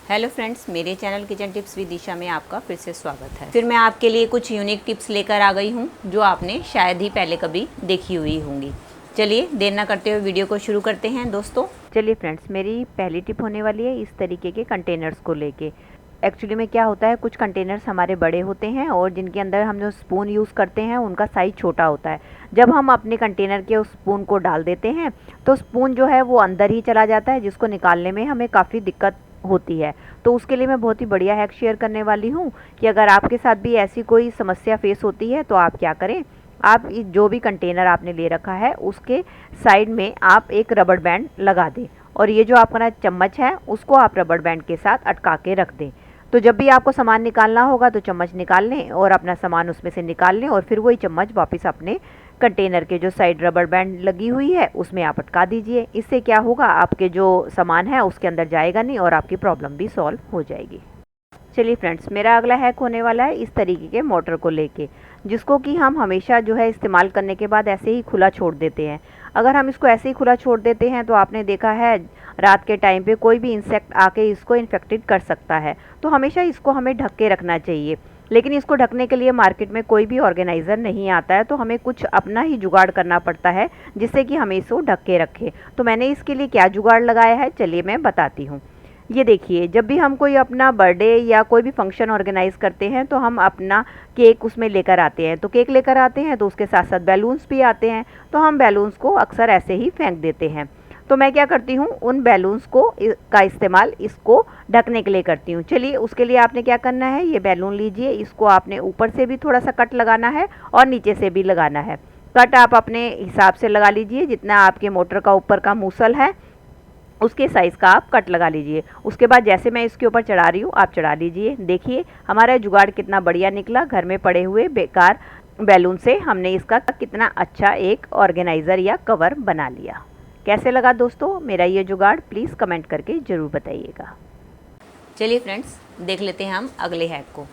Hello friends, मेरे channel kitchen tips with दिशा में आपका फिर से स्वागत है। फिर मैं आपके लिए कुछ यूनिक टिप्स लेकर आ गई हूँ जो आपने शायद ही पहले कभी देखी हुई होंगी। चलिए देर ना करते हुए वीडियो को शुरू करते हैं दोस्तों। चलिए फ्रेंड्स, मेरी पहली टिप होने वाली है इस तरीके के कंटेनर्स को लेके। एक्चुअली में क्या होता है, कुछ कंटेनर्स हमारे बड़े होते हैं और जिनके अंदर हम जो स्पून यूज़ करते हैं उनका साइज़ छोटा होता है। जब हम अपने कंटेनर के उस स्पून को डाल देते हैं तो स्पून जो है वो अंदर ही चला जाता है, जिसको निकालने में हमें काफ़ी दिक्कत होती है। तो उसके लिए मैं बहुत ही बढ़िया हैक शेयर करने वाली हूँ कि अगर आपके साथ भी ऐसी कोई समस्या फेस होती है तो आप क्या करें, आप जो भी कंटेनर आपने ले रखा है उसके साइड में आप एक रबड़ बैंड लगा दें और ये जो आपका चम्मच है उसको आप रबड़ बैंड के साथ अटका के रख दें। तो जब भी आपको सामान निकालना होगा तो चम्मच निकाल लें और अपना सामान उसमें से निकाल लें और फिर वही चम्मच वापस अपने कंटेनर के जो साइड रबड़ बैंड लगी हुई है उसमें आप अटका दीजिए। इससे क्या होगा, आपके जो सामान है उसके अंदर जाएगा नहीं और आपकी प्रॉब्लम भी सॉल्व हो जाएगी। चलिए फ्रेंड्स, मेरा अगला हैक होने वाला है इस तरीके के मोटर को लेके, जिसको कि हम हमेशा जो है इस्तेमाल करने के बाद ऐसे ही खुला छोड़ देते हैं। अगर हम इसको ऐसे ही खुला छोड़ देते हैं तो आपने देखा है रात के टाइम पे कोई भी इंसेक्ट आके इसको इन्फेक्टेड कर सकता है। तो हमेशा इसको हमें ढक के रखना चाहिए। लेकिन इसको ढकने के लिए मार्केट में कोई भी ऑर्गेनाइज़र नहीं आता है, तो हमें कुछ अपना ही जुगाड़ करना पड़ता है जिससे कि हमें इसको ढक के रखें। तो मैंने इसके लिए क्या जुगाड़ लगाया है, चलिए मैं बताती हूँ। ये देखिए, जब भी हम कोई अपना बर्थडे या कोई भी फंक्शन ऑर्गेनाइज करते हैं तो हम अपना केक उसमें लेकर आते हैं। तो केक लेकर आते हैं तो उसके साथ साथ बैलून्स भी आते हैं, तो हम बैलून्स को अक्सर ऐसे ही फेंक देते हैं। तो मैं क्या करती हूँ, उन बैलून्स का इस्तेमाल इसको ढकने के लिए करती हूँ। चलिए उसके लिए आपने क्या करना है, ये बैलून लीजिए, इसको आपने ऊपर से भी थोड़ा सा कट लगाना है और नीचे से भी लगाना है। कट आप अपने हिसाब से लगा लीजिए, जितना आपके मोटर का ऊपर का मूसल है उसके साइज़ का आप कट लगा लीजिए। उसके बाद जैसे मैं इसके ऊपर चढ़ा रही हूँ आप चढ़ा लीजिए। देखिए हमारा जुगाड़ कितना बढ़िया निकला। घर में पड़े हुए बेकार बैलून से हमने इसका कितना अच्छा एक ऑर्गेनाइज़र या कवर बना लिया। कैसे लगा दोस्तों मेरा ये जुगाड़, प्लीज़ कमेंट करके ज़रूर बताइएगा। चलिए फ्रेंड्स, देख लेते हैं हम अगले हैक को।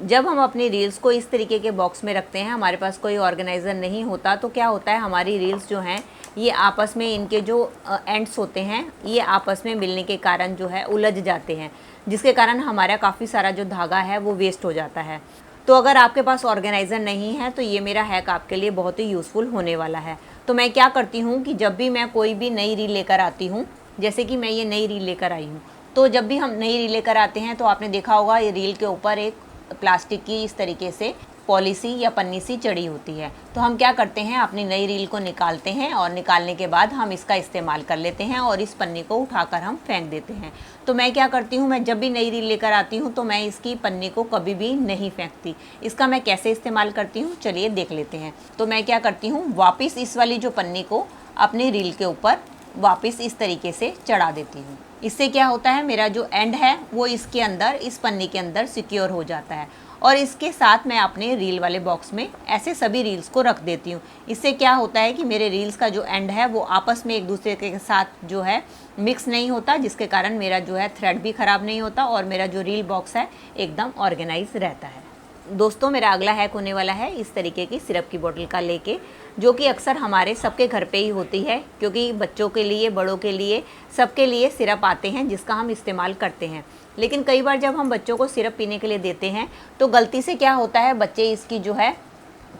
जब हम अपनी रील्स को इस तरीके के बॉक्स में रखते हैं, हमारे पास कोई ऑर्गेनाइज़र नहीं होता, तो क्या होता है, हमारी रील्स जो हैं ये आपस में इनके जो एंड्स होते हैं ये आपस में मिलने के कारण जो है उलझ जाते हैं, जिसके कारण हमारा काफ़ी सारा जो धागा है वो वेस्ट हो जाता है। तो अगर आपके पास ऑर्गेनाइज़र नहीं है तो ये मेरा हैक आपके लिए बहुत ही यूज़फुल होने वाला है। तो मैं क्या करती हूँ कि जब भी मैं कोई भी नई रील लेकर आती हूँ, जैसे कि मैं ये नई रील लेकर आई हूँ, तो जब भी हम नई रील लेकर आते हैं तो आपने देखा होगा ये रील के ऊपर एक प्लास्टिक की इस तरीके से पॉलिसी या पन्नी सी चढ़ी होती है। तो हम क्या करते हैं, अपनी नई रील को निकालते हैं और निकालने के बाद हम इसका इस्तेमाल कर लेते हैं और इस पन्नी को उठाकर हम फेंक देते हैं। तो मैं क्या करती हूँ, मैं जब भी नई रील लेकर आती हूँ तो मैं इसकी पन्नी को कभी भी नहीं फेंकती। इसका मैं कैसे इस्तेमाल करती हूँ चलिए देख लेते हैं। तो मैं क्या करती हूँ, वापस इस वाली जो पन्नी को अपनी रील के ऊपर वापस इस तरीके से चढ़ा देती हूँ। इससे क्या होता है, मेरा जो एंड है वो इसके अंदर, इस पन्नी के अंदर सिक्योर हो जाता है। और इसके साथ मैं अपने रील वाले बॉक्स में ऐसे सभी रील्स को रख देती हूँ। इससे क्या होता है कि मेरे रील्स का जो एंड है वो आपस में एक दूसरे के साथ जो है मिक्स नहीं होता, जिसके कारण मेरा जो है थ्रेड भी ख़राब नहीं होता और मेरा जो रील बॉक्स है एकदम ऑर्गेनाइज रहता है। दोस्तों मेरा अगला हैक होने वाला है इस तरीके की सिरप की बोतल का लेके, जो कि अक्सर हमारे सबके घर पे ही होती है, क्योंकि बच्चों के लिए, बड़ों के लिए, सबके लिए सिरप आते हैं जिसका हम इस्तेमाल करते हैं। लेकिन कई बार जब हम बच्चों को सिरप पीने के लिए देते हैं तो गलती से क्या होता है, बच्चे इसकी जो है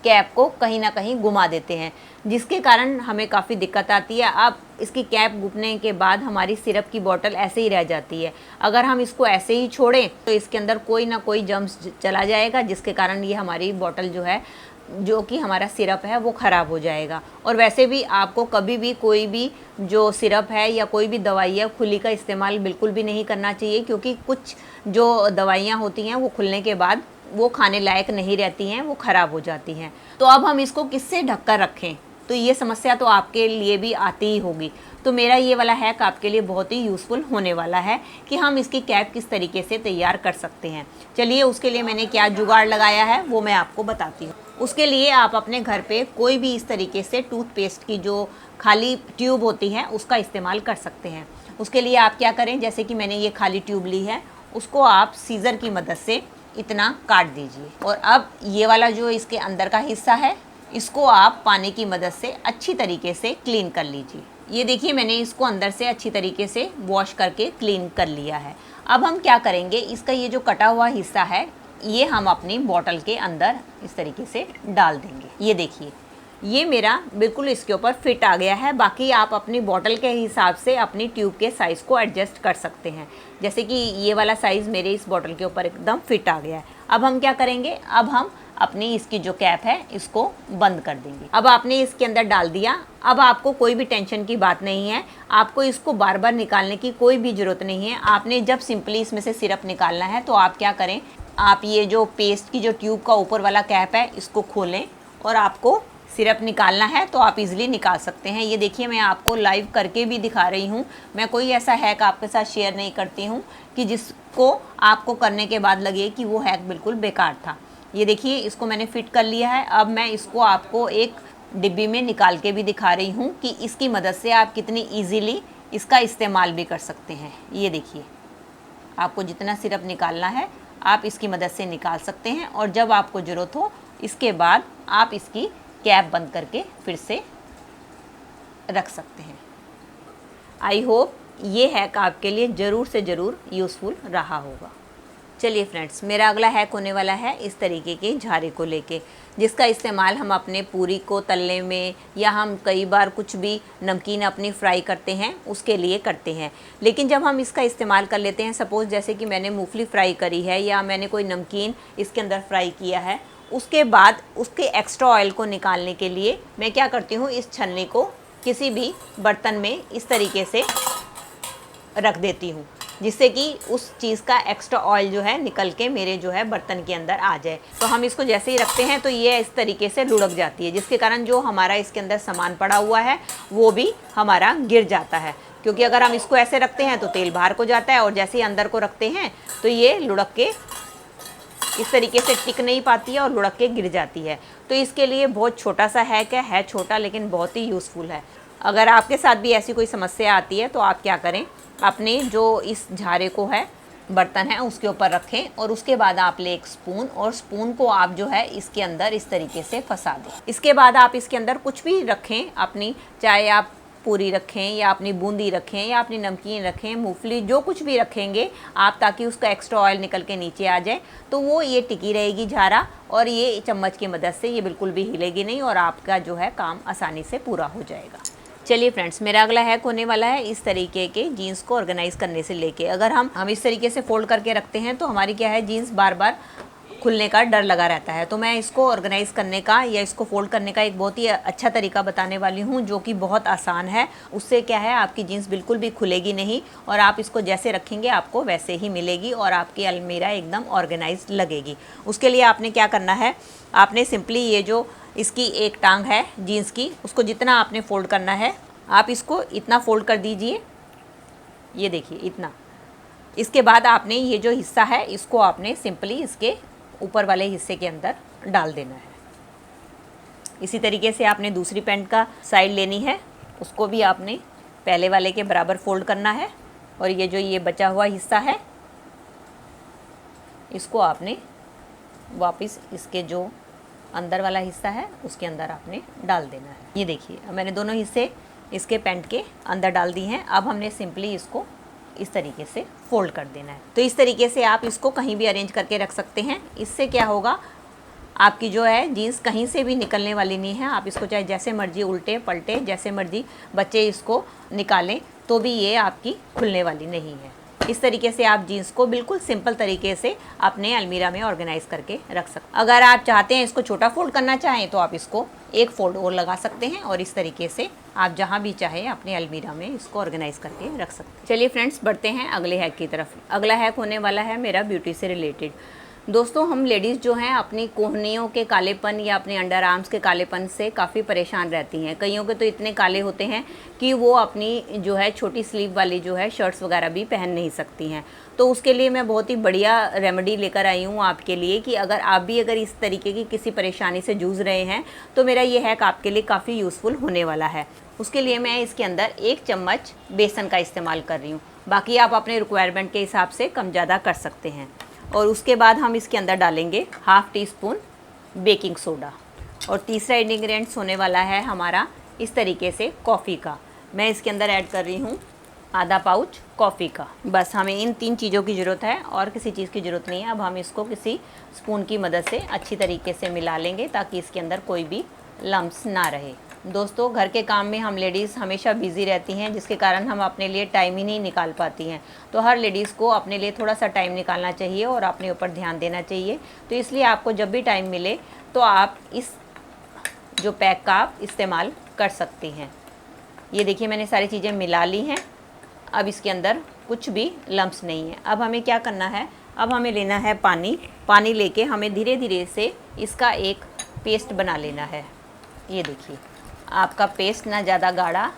कैप को कहीं ना कहीं घुमा देते हैं, जिसके कारण हमें काफ़ी दिक्कत आती है। अब इसकी कैप घुमने के बाद हमारी सिरप की बोतल ऐसे ही रह जाती है। अगर हम इसको ऐसे ही छोड़ें तो इसके अंदर कोई ना कोई जम्स चला जाएगा, जिसके कारण ये हमारी बोतल जो है, जो कि हमारा सिरप है वो ख़राब हो जाएगा। और वैसे भी आपको कभी भी कोई भी जो सिरप है या कोई भी दवाई है खुली का इस्तेमाल बिल्कुल भी नहीं करना चाहिए, क्योंकि कुछ जो दवाइयाँ होती हैं वो खुलने के बाद वो खाने लायक नहीं रहती हैं, वो ख़राब हो जाती हैं। तो अब हम इसको किससे ढक कर रखें, तो ये समस्या तो आपके लिए भी आती ही होगी। तो मेरा ये वाला हैक आपके लिए बहुत ही यूज़फुल होने वाला है कि हम इसकी कैप किस तरीके से तैयार कर सकते हैं। चलिए उसके लिए मैंने क्या जुगाड़ लगाया है वो मैं आपको बताती हूँ। उसके लिए आप अपने घर पे कोई भी इस तरीके से टूथपेस्ट की जो खाली ट्यूब होती है उसका इस्तेमाल कर सकते हैं। उसके लिए आप क्या करें, जैसे कि मैंने ये खाली ट्यूब ली है, उसको आप सीज़र की मदद से इतना काट दीजिए और अब ये वाला जो इसके अंदर का हिस्सा है इसको आप पानी की मदद से अच्छी तरीके से क्लीन कर लीजिए। ये देखिए मैंने इसको अंदर से अच्छी तरीके से वॉश करके क्लीन कर लिया है। अब हम क्या करेंगे, इसका ये जो कटा हुआ हिस्सा है ये हम अपनी बॉटल के अंदर इस तरीके से डाल देंगे। ये देखिए, ये मेरा बिल्कुल इसके ऊपर फिट आ गया है। बाकी आप अपनी बॉटल के हिसाब से अपनी ट्यूब के साइज़ को एडजस्ट कर सकते हैं। जैसे कि ये वाला साइज़ मेरे इस बॉटल के ऊपर एकदम फिट आ गया है। अब हम क्या करेंगे, अब हम अपनी इसकी जो कैप है इसको बंद कर देंगे। अब आपने इसके अंदर डाल दिया। अब आपको कोई भी टेंशन की बात नहीं है, आपको इसको बार बार निकालने की कोई भी ज़रूरत नहीं है। आपने जब सिंपली इसमें से सिरप निकालना है तो आप क्या करें, आप ये जो पेस्ट की जो ट्यूब का ऊपर वाला कैप है इसको खोलें और आपको सिरप निकालना है तो आप इजीली निकाल सकते हैं। ये देखिए, मैं आपको लाइव करके भी दिखा रही हूँ। मैं कोई ऐसा हैक आपके साथ शेयर नहीं करती हूँ कि जिसको आपको करने के बाद लगे कि वो हैक बिल्कुल बेकार था। ये देखिए, इसको मैंने फिट कर लिया है। अब मैं इसको आपको एक डिब्बी में निकाल के भी दिखा रही हूँ कि इसकी मदद से आप कितनी ईजीली इसका इस्तेमाल भी कर सकते हैं। ये देखिए, आपको जितना सिरप निकालना है आप इसकी मदद से निकाल सकते हैं और जब आपको ज़रूरत हो इसके बाद आप इसकी कैप बंद करके फिर से रख सकते हैं। आई होप ये हैक आपके लिए ज़रूर से ज़रूर यूज़फुल रहा होगा। चलिए फ्रेंड्स, मेरा अगला हैक होने वाला है इस तरीके के झारे को लेके, जिसका इस्तेमाल हम अपने पूरी को तलने में या हम कई बार कुछ भी नमकीन अपनी फ्राई करते हैं उसके लिए करते हैं। लेकिन जब हम इसका इस्तेमाल कर लेते हैं, सपोज़ जैसे कि मैंने मूंगफली फ्राई करी है या मैंने कोई नमकीन इसके अंदर फ्राई किया है, उसके बाद उसके एक्स्ट्रा ऑयल को निकालने के लिए मैं क्या करती हूँ, इस छन्नी को किसी भी बर्तन में इस तरीके से रख देती हूँ, जिससे कि उस चीज़ का एक्स्ट्रा ऑयल जो है निकल के मेरे जो है बर्तन के अंदर आ जाए। तो हम इसको जैसे ही रखते हैं तो ये इस तरीके से लुढ़क जाती है, जिसके कारण जो हमारा इसके अंदर सामान पड़ा हुआ है वो भी हमारा गिर जाता है। क्योंकि अगर हम इसको ऐसे रखते हैं तो तेल बाहर को जाता है और जैसे ही अंदर को रखते हैं तो ये लुढ़क के इस तरीके से टिक नहीं पाती है और लुढ़क के गिर जाती है। तो इसके लिए बहुत छोटा सा हैक है छोटा लेकिन बहुत ही यूज़फुल है। अगर आपके साथ भी ऐसी कोई समस्या आती है तो आप क्या करें, अपने जो इस झारे को है बर्तन है उसके ऊपर रखें और उसके बाद आप ले एक स्पून और स्पून को आप जो है इसके अंदर इस तरीके से फंसा दें। इसके बाद आप इसके अंदर कुछ भी रखें अपनी, चाहे आप पूरी रखें या अपनी बूंदी रखें या अपनी नमकीन रखें, मूंगफली, जो कुछ भी रखेंगे आप, ताकि उसका एक्स्ट्रा ऑयल निकल के नीचे आ जाए तो वो ये टिकी रहेगी झारा और ये चम्मच की मदद से ये बिल्कुल भी हिलेगी नहीं और आपका जो है काम आसानी से पूरा हो जाएगा। चलिए फ्रेंड्स, मेरा अगला हैक होने वाला है इस तरीके के जीन्स को ऑर्गेनाइज करने से लेके। अगर हम इस तरीके से फोल्ड करके रखते हैं तो हमारी क्या है, जीन्स बार बार खुलने का डर लगा रहता है। तो मैं इसको ऑर्गेनाइज करने का या इसको फोल्ड करने का एक बहुत ही अच्छा तरीका बताने वाली हूँ, जो कि बहुत आसान है। उससे क्या है, आपकी जीन्स बिल्कुल भी खुलेगी नहीं और आप इसको जैसे रखेंगे आपको वैसे ही मिलेगी और आपकी अलमीरा एकदम ऑर्गेनाइज लगेगी। उसके लिए आपने क्या करना है, आपने सिंपली ये जो इसकी एक टांग है जीन्स की, उसको जितना आपने फोल्ड करना है आप इसको इतना फोल्ड कर दीजिए। ये देखिए इतना। इसके बाद आपने ये जो हिस्सा है इसको आपने सिंपली इसके ऊपर वाले हिस्से के अंदर डाल देना है। इसी तरीके से आपने दूसरी पैंट का साइड लेनी है, उसको भी आपने पहले वाले के बराबर फोल्ड करना है और ये जो ये बचा हुआ हिस्सा है इसको आपने वापस इसके जो अंदर वाला हिस्सा है उसके अंदर आपने डाल देना है। ये देखिए, मैंने दोनों हिस्से इसके पैंट के अंदर डाल दी हैं। अब हमने सिंपली इसको इस तरीके से फोल्ड कर देना है। तो इस तरीके से आप इसको कहीं भी अरेंज करके रख सकते हैं। इससे क्या होगा, आपकी जो है जीन्स कहीं से भी निकलने वाली नहीं है। आप इसको चाहे जैसे मर्जी उल्टे पलटे जैसे मर्जी बच्चे इसको निकालें तो भी ये आपकी खुलने वाली नहीं है। इस तरीके से आप जीन्स को बिल्कुल सिंपल तरीके से अपने अलमीरा में ऑर्गेनाइज करके रख सकते हैं। अगर आप चाहते हैं इसको छोटा फोल्ड करना चाहें तो आप इसको एक फोल्ड और लगा सकते हैं और इस तरीके से आप जहां भी चाहें अपने अलमीरा में इसको ऑर्गेनाइज करके रख सकते हैं। चलिए फ्रेंड्स, बढ़ते हैं अगले हैक की तरफ। अगला हैक होने वाला है मेरा ब्यूटी से रिलेटेड। दोस्तों, हम लेडीज़ जो हैं अपनी कोहनियों के कालेपन या अपने अंडर आर्म्स के कालेपन से काफ़ी परेशान रहती हैं। कईयों के तो इतने काले होते हैं कि वो अपनी जो है छोटी स्लीव वाली जो है शर्ट्स वगैरह भी पहन नहीं सकती हैं। तो उसके लिए मैं बहुत ही बढ़िया रेमेडी लेकर आई हूँ आपके लिए कि अगर आप भी इस तरीके की किसी परेशानी से जूझ रहे हैं तो मेरा ये हैक आपके लिए काफ़ी यूज़फुल होने वाला है। उसके लिए मैं इसके अंदर 1 चम्मच बेसन का इस्तेमाल कर रही हूँ। बाकी आप अपने रिक्वायरमेंट के हिसाब से कम ज़्यादा कर सकते हैं। और उसके बाद हम इसके अंदर डालेंगे ½ टीस्पून बेकिंग सोडा और तीसरा इंग्रेडिएंट्स होने वाला है हमारा इस तरीके से कॉफ़ी का। मैं इसके अंदर ऐड कर रही हूँ आधा पाउच कॉफ़ी का। बस हमें इन 3 चीज़ों की ज़रूरत है और किसी चीज़ की ज़रूरत नहीं है। अब हम इसको किसी स्पून की मदद से अच्छी तरीके से मिला लेंगे ताकि इसके अंदर कोई भी लम्प्स ना रहे। दोस्तों, घर के काम में हम लेडीज़ हमेशा बिज़ी रहती हैं, जिसके कारण हम अपने लिए टाइम ही नहीं निकाल पाती हैं। तो हर लेडीज़ को अपने लिए थोड़ा सा टाइम निकालना चाहिए और अपने ऊपर ध्यान देना चाहिए। तो इसलिए आपको जब भी टाइम मिले तो आप इस जो पैक का आप इस्तेमाल कर सकती हैं। ये देखिए मैंने सारी चीज़ें मिला ली हैं। अब इसके अंदर कुछ भी लम्प्स नहीं है। अब हमें क्या करना है, अब हमें लेना है पानी। पानी लेके हमें धीरे धीरे से इसका एक पेस्ट बना लेना है। ये देखिए, आपका पेस्ट ना ज़्यादा गाढ़ा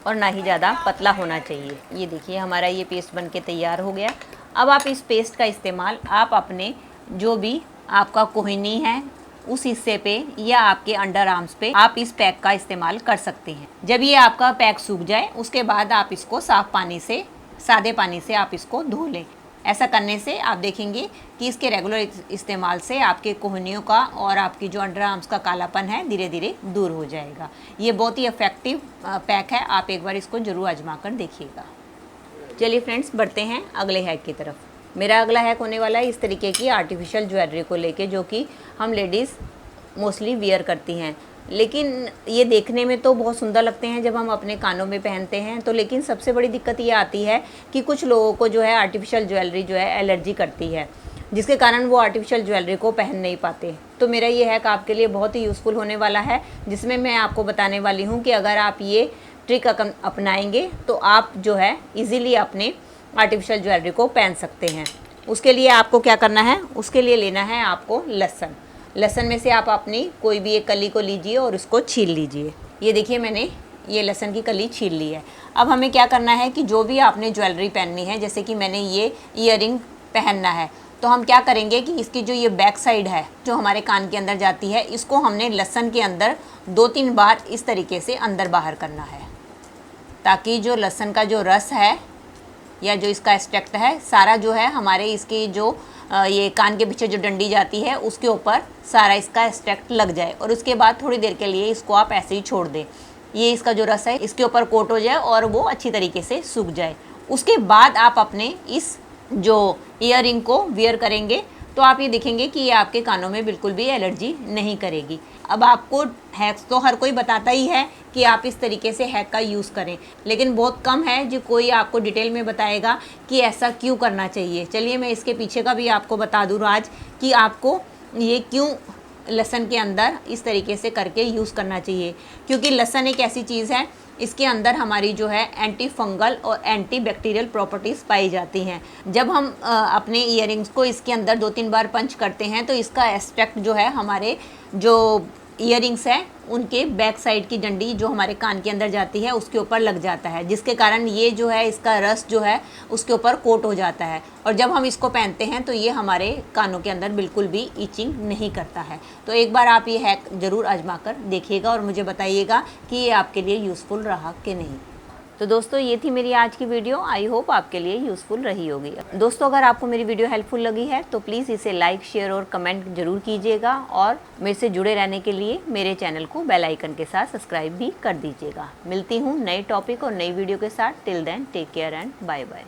और ना ही ज़्यादा पतला होना चाहिए। ये देखिए हमारा ये पेस्ट बनके तैयार हो गया। अब आप इस पेस्ट का इस्तेमाल आप अपने जो भी आपका कोहनी है उस हिस्से पे या आपके अंडर आर्म्स पे आप इस पैक का इस्तेमाल कर सकते हैं। जब ये आपका पैक सूख जाए उसके बाद आप इसको साफ़ पानी से, सादे पानी से आप इसको धो लें। ऐसा करने से आप देखेंगे कि इसके रेगुलर इस्तेमाल से आपके कोहनियों का और आपकी जो अंडर आर्म्स का कालापन है धीरे धीरे दूर हो जाएगा। ये बहुत ही इफ़ेक्टिव पैक है, आप एक बार इसको ज़रूर आजमा कर देखिएगा। चलिए फ्रेंड्स, बढ़ते हैं अगले हैक की तरफ। मेरा अगला हैक होने वाला है इस तरीके की आर्टिफिशियल ज्वेलरी को लेके, जो कि हम लेडीज़ मोस्टली वियर करती हैं। लेकिन ये देखने में तो बहुत सुंदर लगते हैं जब हम अपने कानों में पहनते हैं तो, लेकिन सबसे बड़ी दिक्कत ये आती है कि कुछ लोगों को जो है आर्टिफिशियल ज्वेलरी जो है एलर्जी करती है, जिसके कारण वो आर्टिफिशियल ज्वेलरी को पहन नहीं पाते। तो मेरा ये हैक आपके लिए बहुत ही यूज़फुल होने वाला है, जिसमें मैं आपको बताने वाली हूँ कि अगर आप ये ट्रिक अपनाएंगे तो आप जो है ईज़िली अपने आर्टिफिशियल ज्वेलरी को पहन सकते हैं। उसके लिए आपको क्या करना है, उसके लिए लेना है आपको लहसुन। लहसुन में से आप अपनी कोई भी एक कली को लीजिए और उसको छील लीजिए। ये देखिए मैंने ये लहसुन की कली छील ली है। अब हमें क्या करना है कि जो भी आपने ज्वेलरी पहननी है, जैसे कि मैंने ये ईयरिंग पहनना है, तो हम क्या करेंगे कि इसकी जो ये बैक साइड है जो हमारे कान के अंदर जाती है, इसको हमने लहसुन के अंदर 2-3 बार इस तरीके से अंदर बाहर करना है, ताकि जो लहसुन का जो रस है या जो इसका एक्सट्रैक्ट है सारा जो है हमारे इसकी जो ये कान के पीछे जो डंडी जाती है उसके ऊपर सारा इसका एक्सट्रैक्ट लग जाए। और उसके बाद थोड़ी देर के लिए इसको आप ऐसे ही छोड़ दें, ये इसका जो रस है इसके ऊपर कोट हो जाए और वो अच्छी तरीके से सूख जाए। उसके बाद आप अपने इस जो ईयरिंग को वियर करेंगे तो आप ये देखेंगे कि ये आपके कानों में बिल्कुल भी एलर्जी नहीं करेगी। अब आपको हैक्स तो हर कोई बताता ही है कि आप इस तरीके से हैक का यूज़ करें, लेकिन बहुत कम है जो कोई आपको डिटेल में बताएगा कि ऐसा क्यों करना चाहिए। चलिए मैं इसके पीछे का भी आपको बता दूँ आज कि आपको ये क्यों लहसुन के अंदर इस तरीके से करके यूज़ करना चाहिए। क्योंकि लहसुन एक ऐसी चीज़ है, इसके अंदर हमारी जो है एंटी फंगल और एंटी बैक्टीरियल प्रॉपर्टीज़ पाई जाती हैं। जब हम अपने ईयरिंग्स को इसके अंदर 2-3 बार पंच करते हैं तो इसका एक्सट्रैक्ट जो है हमारे जो ईयरिंग्स है उनके बैक साइड की डंडी जो हमारे कान के अंदर जाती है उसके ऊपर लग जाता है, जिसके कारण ये जो है इसका रस जो है उसके ऊपर कोट हो जाता है। और जब हम इसको पहनते हैं तो ये हमारे कानों के अंदर बिल्कुल भी ईचिंग नहीं करता है। तो एक बार आप ये हैक ज़रूर आजमा कर देखिएगा और मुझे बताइएगा कि ये आपके लिए यूज़फुल रहा कि नहीं। तो दोस्तों, ये थी मेरी आज की वीडियो। आई होप आपके लिए यूज़फुल रही होगी। दोस्तों, अगर आपको मेरी वीडियो हेल्पफुल लगी है तो प्लीज़ इसे लाइक, शेयर और कमेंट जरूर कीजिएगा और मेरे से जुड़े रहने के लिए मेरे चैनल को बेल आइकन के साथ सब्सक्राइब भी कर दीजिएगा। मिलती हूँ नए टॉपिक और नई वीडियो के साथ। Till then take care and bye bye.